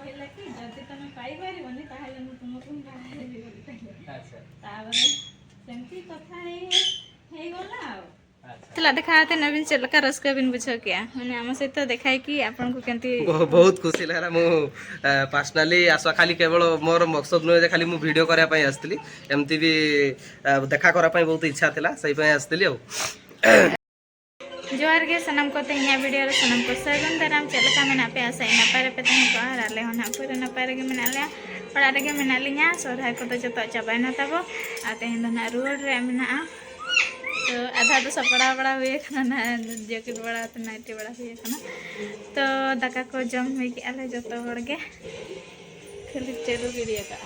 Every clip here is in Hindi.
कहला कि जति तमे पाई परिबनी ताहेले मु तुमको बाहर भी बोली कहले अच्छा ताबरे सेमती कथा हे गला चला देखाते नवीन चलका रसका बिन बुझ क्या माने हम सहित देखाई कि आपन को केंती बहुत खुशी लागला मु पर्सनली आशा खाली केवल मोर मकसद न खाली मु वीडियो करा पई आस्तली एमती भी देखा करा पई बहुत इच्छा थिला सही पई आस्तली आ जोहार के सनम को तेया वीडियो रे सनम को सगन दाराम चलका मेना पे आसा नपाय रे पे तहन को आले होना पूरे नपाय रे मेना ले पड़ा रे मेना लिया सोरहाय को तो जतो चाबाय न तबो आ तेहन दना रोड रे मेना तो आधा तो सपड़ा बड़ा हुए खाना ना जैकेट बड़ा तो नाइटी बड़ा हुए खाना तो दाका को जम हुई कि आले जतो हड़ के खाली चेरु गिरिया का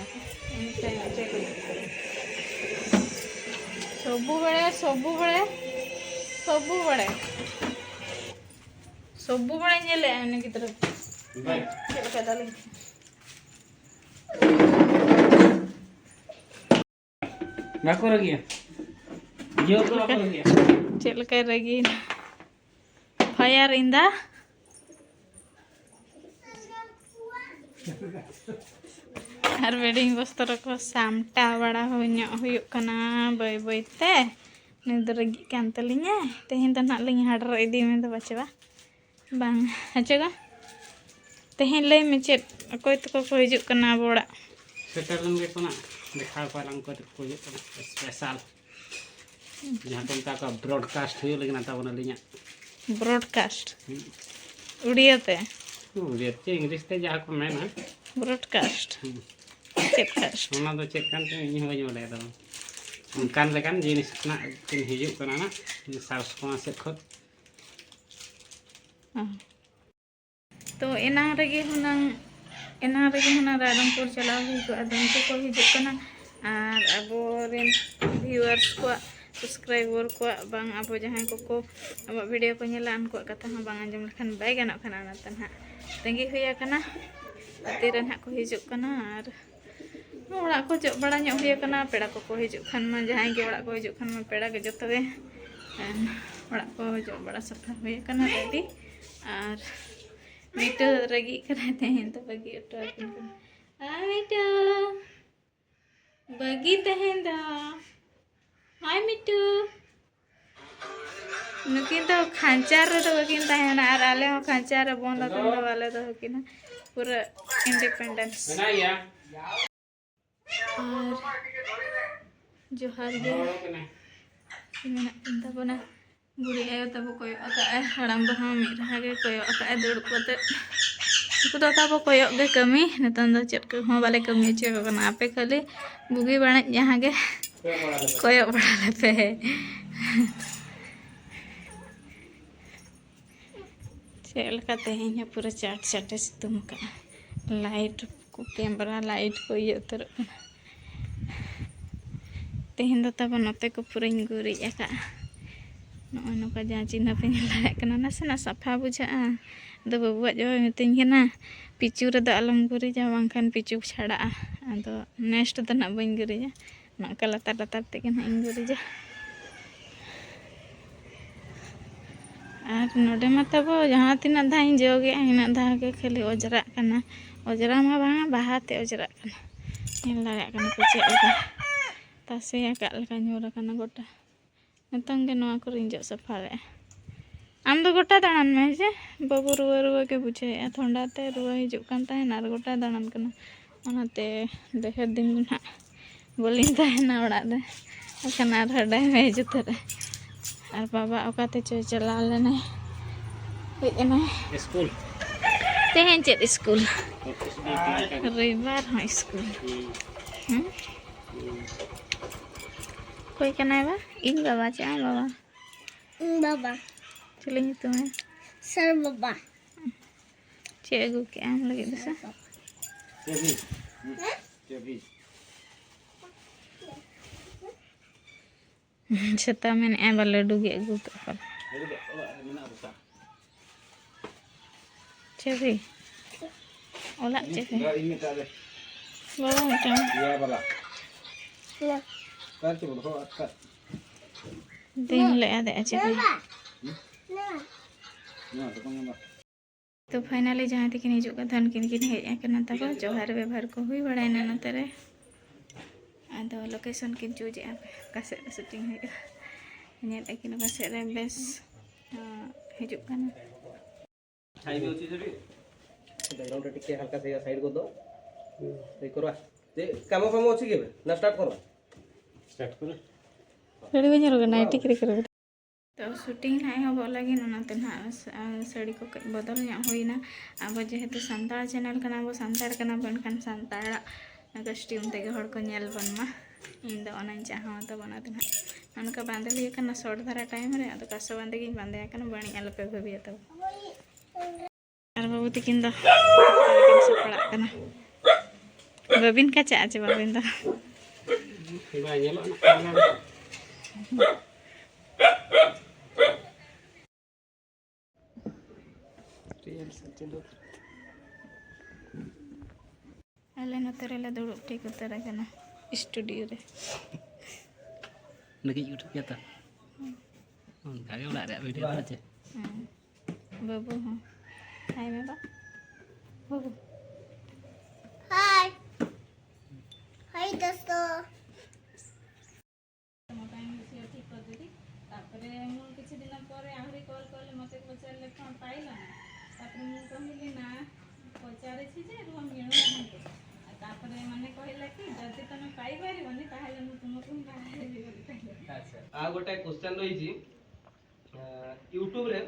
सबु बड़े नेले आने की तरफ चल के डाले ना कर गया जो कर गया चल के रगी फायर इन द हर वेडिंग वस्त्र को सामटा बड़ा होना बय बयते निदरगी कान तलिnya तेहन तो ना लिंग हाडर इदी में तो बचवा बांग अच्छा तेहन लय में चेत अकोय तो को हिजुक कना बोड़ा सेटरन के कोना देखा पालंग को हिजुक कना स्पेशल जहां तुम का ब्रॉडकास्ट हुई लेकिन आता बना लिया ब्रॉडकास्ट उड़िया ते इंग्लिश ते जहां को मैं ना ब्रॉडकास्ट चेतकास्ट ओना दो चेक कान ते इन होय जोले दो उनकान लेकान जिनिस ना किन हिजुक कना ना साउस को से खत तो एना रगे हुना रायरंगपुर चलाव हुई को आदम को हिजुक कना और अबो रेन व्यूअर्स को सब्सक्राइबर को बांग अब जहां को अब वीडियो को नेला उनको कथा हम बांग अंजम लखन बाय गाना खाना ना तन तेंगी हुया कना अतिरन हा को हिजुक कना और ओड़ा को जो बड़ा ᱧᱚᱜ हुया कना पेड़ा को हिजुक खान में जहां के ओड़ा को हिजुक खान में पेड़ा के जतो गे ओड़ा को जो बड़ा सफा हुया कना रेडी और मीटो रगी कराते हैं तो बगी उठा आ मीटो बगी तहन दा हाय मिट्टू नुकिन तो खांचार तो बगिन तहन और आले हो खांचार बंद तो वाले तो किना पूरा इंडिपेंडेंस और जोहार गे मेना पिंता बना बुढ़ी आयो तब कोई अका हड़ाम बहा मिरहा गे कोई अका दुड़ कोते को तो तब कोई गे कमी नतन दो चट को हो वाले कमी चे को ना पे खाली बुगी बण यहां गे कोई बड़ा पे चल का तेहन पूरा चाट चाटे तुम का लाइट को कैमरा लाइट को ये तर तेहन दो तब नते को पूरा गुरी का नय नका जहाँ चिन्ह पे लाना नासेना साफा बुझा दो बबुआ जो मितिंग ना पिचू रे आलम गुरीजा बांखान पिचू छाड़ा अदो नेक्स्ट तो ना बन गुरीजा नका लतार लतार तेगे ना इन गुरीजा और नोडे मा तब जहाँ तीना धाई जोगे इन धा के खाली अजरा कना अजरा मा बांगा बाहाते अजरा कना लगा कना को चेका तासे का लका न्योरा कना गोटा नतंग के नवा को रिंजो सफा ले आम दो गोटा दाणन में जे बाबू रुआ रुआ के बुझे ठंडा ते रुआ हिजुक कान ताहेन आर गोटा दाणन कना ओनाते देखे दिन ना बोलिन ताहेना ओड़ा रे अखन आर हडा में हिजुत रे और बाबा ओकाते चला लेना हेना स्कूल तेहन चेत स्कूल रविवार हाँ स्कूल कोई कना बा इन बाबा चा बाबा चले तुम्हें सर बाबा चेगू के आम लगे दसा छता में ए वाले डुगे अगू कर चेबी ओला चेबी बाबा मटा या वाला कर चलो हो कर दिन ले आ दे चेबी ना तो कौन तो फाइनली जहाँ तक हिजू का उनकिन किन हेजना तब जोहार व्यवहार को हुई बड़ाना नोते रे आदो लोकेशन किन चूजे कासे शूटिंग है किन कासे रे बेस हिजू कना छाई भी होची सेठी बैकग्राउंड टिके हल्का से साइड को दो ते करवा ते काम काम होची के ना स्टार्ट करवा स्टार्ट करो रेडी बन जाओगे नाइट के करे तो शूटिंग हाई हम लगे नाते ना साड़ी को बदल होना अब जेहेतु सानताड़ चैनल कना वो सानताड़ कना बनखान सानताड़ कस्ट्यूम तेगे हड़ को नेल बनमा इन दो ओना चाहा तो बनाते ना उनका बांधे लिए कना शॉर्ट धारा टाइम रे अद कासो बांधे गिन बांधे कना बणी आल पे भबिया तो आर बाबू तिकिन दो सपड़ा कना बबिन का चा चे बबिन दो बा नेलो ना अले नतरेला दुड़ुब ठीक उतर कना स्टूडियो रे लगी यूट्यूब क्या था आगे उड़ा रहा वीडियो अच्छे बाबू हाँ हाय मेरा बाबू हाय हाय दोस्तों आ गोटे क्वेश्चन रही यूट्यूब रे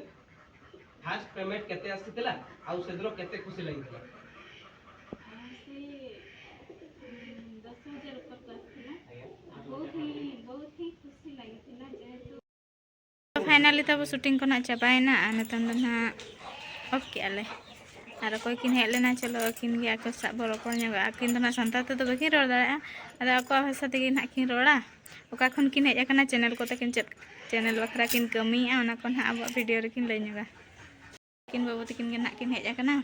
फास्ट पेमेंट केते आसीतिला आ सेदरो केते खुशी लागितिला फाइनली तब शूटिंग को ना चाबायना नितन ना ऑफ कियाले आर कोई किन हेज लेना चलो किन गया को सब रोपड़ ᱧᱚᱜᱟ किन दना संता तो बकिन रोड़ दाड़ा आदा अको भाषा तेगे ना किन रोड़ा ओका खन किन हेज कना चैनल को तकिन चैनल बखरा किन कमिया ओना कोन अब वीडियो रे किन लय ᱧᱚᱜᱟ किन बाबू तकिन गे ना किन हेज कना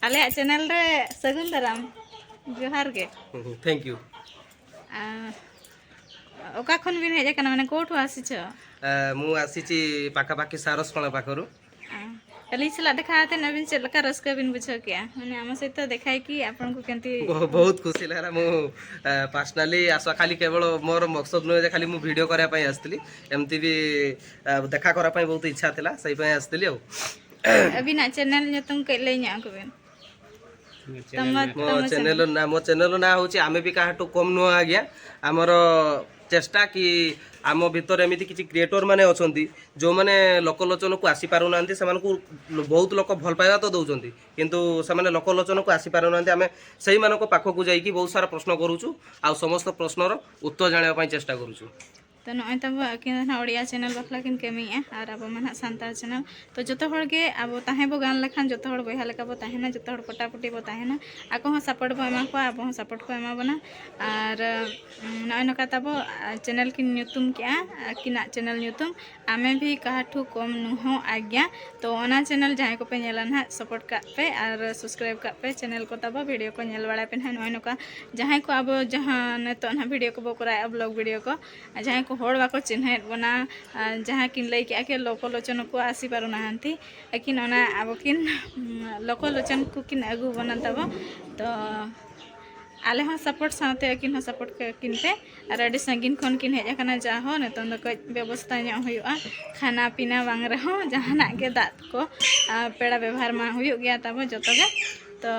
आले चैनल रे सगुन दाराम जोहार गे थैंक यू ओका खन बिन हेज कना माने कोठो आसी छ मु आसीची पाखा पाखी सारस कोना पाखरु कली चला देखाते नवीन चलका रस्का बिन बुझ क्या माने हम सहित तो देखाय कि आपन को केंती बहुत खुशी लगा मु पर्सनली आशा खाली केवल मोर मकसद न जे खाली मु वीडियो करा पई आस्तिली एमती भी देखा करा पई बहुत इच्छा थिला सही पई आस्तिली अभी ना चैनल ने तुम कइले न्या को बेन मो चैनल ना होची आमे भी काहाटो कम नु आ गया हमर चेष्टा कि आम भितर एमती किसी क्रिएटर माने अछंती जो माने लोकलोचन को आसी पारु नांती समान को बहुत लोक भल पाइबा तो दउचंती किंतु समान लोकलोचन को आसी पारु नांती आमे सही मानको पाखो को जाई कि बहुत सारा प्रश्न करूछु आ समस्त प्रश्नर उत्तर जाने पई चेष्टा करूछु तो नय तब किन ओडिया चैनल बखला किन कमी और अब मन सानतार चैनल तो जो हर के अब ताहे बो गान लेखान जो हर बहा लेका बो ताहेना जो हर पटापटी बो ताहेना आको हो सपोर्ट बो एमा को अब हो सपोर्ट को एमा बना और नय नका तब चैनल किन न्यूतुम क्या किना चैनल न्यूतुम आमे भी काठू कम नुहो आज्ञा तो ओना चैनल जहां को पे नेला ना सपोर्ट का पे और सब्सक्राइब का पे चैनल को तब वीडियो को नेल बड़ा पे नय नका जहां को अब जहां ने तो ना वीडियो को बो कराय ब्लॉग वीडियो को जहां को होड़ बाको चिन्ह बना जहाँ किन लई के लोकलोचन को आसी पारु नाहंती किन ओना अब किन लोकलोचन को किन अगु बना तब तो आले हो सपोर्ट साथे किन हो सपोर्ट किन पे और अडी संगिन खन किन हेज कना जा हो नतन द व्यवस्था nya हुआ खाना पीना बांग रहो जहाना के दात को पेड़ा व्यवहार मा हुई गया तब जतो गे तो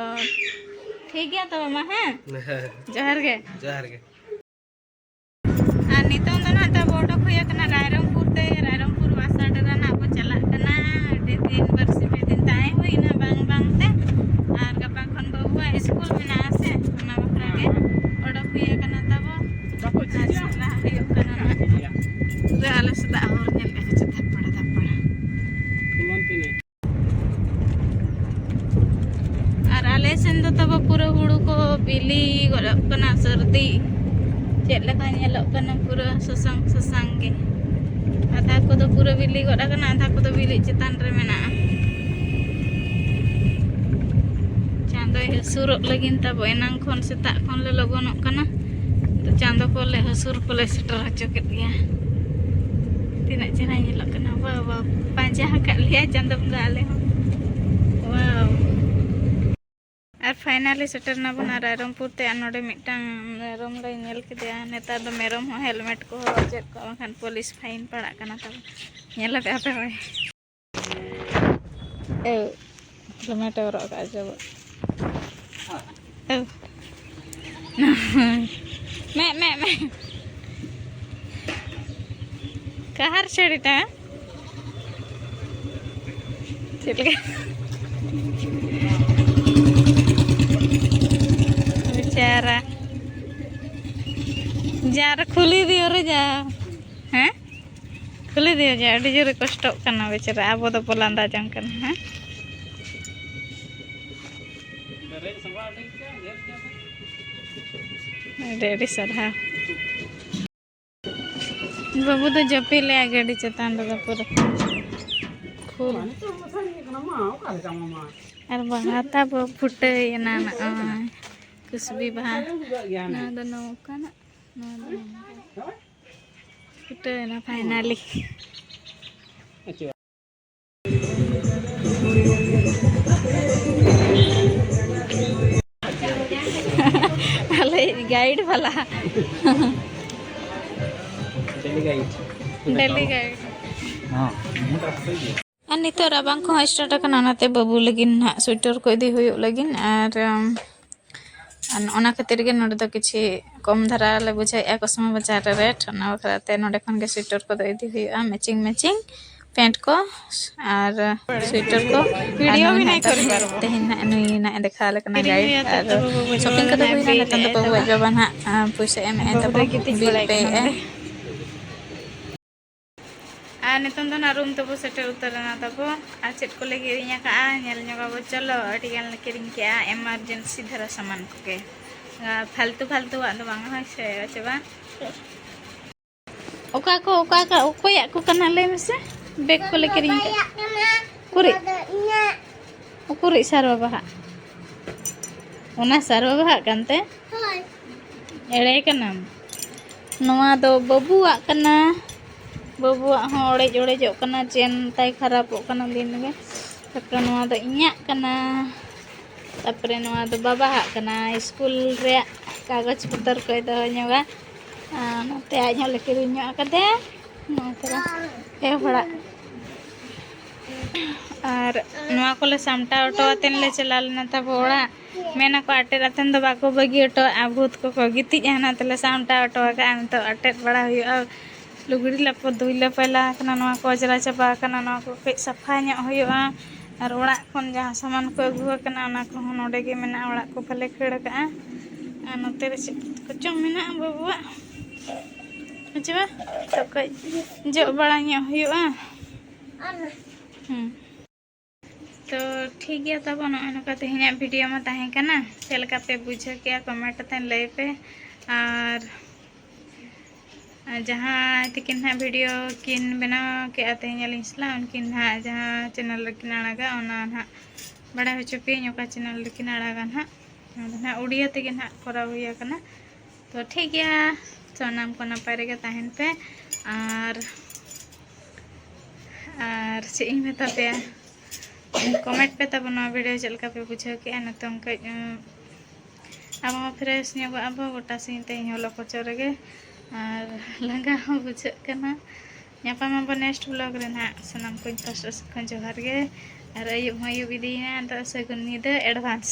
ठीक गया तब मा है जहर गे और नितों दो ना तब ओडक हुई कना रायरंगपुर वासाडरा ना को चला कना दिन बरसी पे दिन ताए हुई ना बांग ते और गपा खन बबुआ स्कूल में ना से ना बकरा के ओडक हुई कना तब बाको चला हुई कना ना रे आले सदा और नेल के थप्पड़ और आले सेन दो तब पूरा हुड़ू को बिली कना सर्दी चेक लेका पूरा ससांग के आधा को तो पूरा बिली गड़ा कना आधा को तो बिली चितान रे मेना चांदो हसुर लगिन तब एनांग खन सेता खन ले लगनक कना तो चांदो को ले हसुर को ले सेटर हचो के गया तीना चेहरा नेलक कना वाह वाह पांजा हका लिया चांदो बंगा आले हो वाव और फाइनली सेटरना बना रायरंगपुर ते नोडे मिटांग मेरम ले नेल केदिया नेतार दो मेरम हो हेलमेट को चेक को खान पुलिस फाइन पड़ा कना तब नेल पे आपे होय ए हेलमेट और का जब ए मैं कहर छड़ीटा चल गया बेचारा जार खुली दियो रे जा हैं खुली दियो जा अड़ी जोरे कष्ट करना बेचारा अब तो पोलांदा जंग करना हैं रेडी सरहा बाबू तो जपी ले गाड़ी चतान लगा पूरा फुल और बहाता बो फुटे ना कुछ भी बहा ना दोनों का ना फुटे ना फाइनली गाइड वाला डेली गाइड और नितो राबांग को स्टार्ट करना नाते बाबू लगिन ना स्वेटर को इदी हुयो लगिन और ओना खातिर के नोडे तो किछि कम धरा ले बुझाय एक समय बाजार रेट ना बखराते नोडे खन के स्वेटर को इदी हुयो मैचिंग पैंट को और स्वेटर को वीडियो भी नहीं करि पारबो तेहिना नुई ना देखा लेकना गाइड और शॉपिंग कतो हुई ना तंद बाबू जबान हा पैसा एम ए तब बिल पे आ नितन दो ना रूम तबो सेटर उतरना तबो आ चेट को लेके रिया का नेल नगाबो चलो अटिगन किरिंग के इमरजेंसी धरा सामान के फालतू आ दो बांग है से अचबा ओका को ओकोया को कना ले में से बैग को लेके रिया कुरी कुरी सारो बहा ओना सारो बहा कांते एड़े कना नोआ दो बबुआ कना बबुआ हो ओड़ेजो कना चेन ताई खराब कना दिन में तपरे नोआ दो इñा कना तपरे नोआ दो बाबा कना स्कूल रे कागज पत्र को दो ñoga नते आño लेके रिño कदे नोतरा ए बड़ा और नोआ कोले सामटा ऑटो अतेन ले चला लेना तब ओड़ा मेना को अटेर अतेन दो बाको बगी ऑटो आभूत को गिति जाना तले सामटा ऑटो का तो अटेर बड़ा हुआ लुगड़ी लपो धुइले पहला कना नोआ को अजरा चबा कना नोआ को कई सफा ᱧᱚᱜ हुआ और ओड़ा खन जहां सामान को अगु कना ना को नोडे के मेना ओड़ा को फले खेड़ का नोते रे को चो मेना बाबुआ अच्छा तो कई जो बड़ा ᱧᱚᱜ हुआ तो ठीक है तब नका तेहना वीडियो में तहें कना चलका पे बुझे के कमेंट तन ले पे और जहाँ तिकिन ना वीडियो किन बना के आते हैं लिंसला उनकिन ना जहाँ चैनल लेकिन आड़ागा ना ना बड़ा हो चुपी का चैनल लेकिन आड़ागा ना ना उड़िया तेगे ना करा हुआ करना तो ठीक है तो नाम को नपाय रे तहन पे और चेक मेता पे कमेंट पे तब ना वीडियो चलका पे बुझे के ना तो उनका अब फ्रेश अब गोटा सीन ते हलो कोचो रे और लंगा हो बुझे कना ᱧᱟᱯᱟᱢ ᱟᱵᱚ नेक्स्ट ब्लॉग रे ना सनाम को फर्स्ट खन जोहार गे और अयुब इदीना तो सगुन ᱧᱤᱫᱟᱹ एडवांस।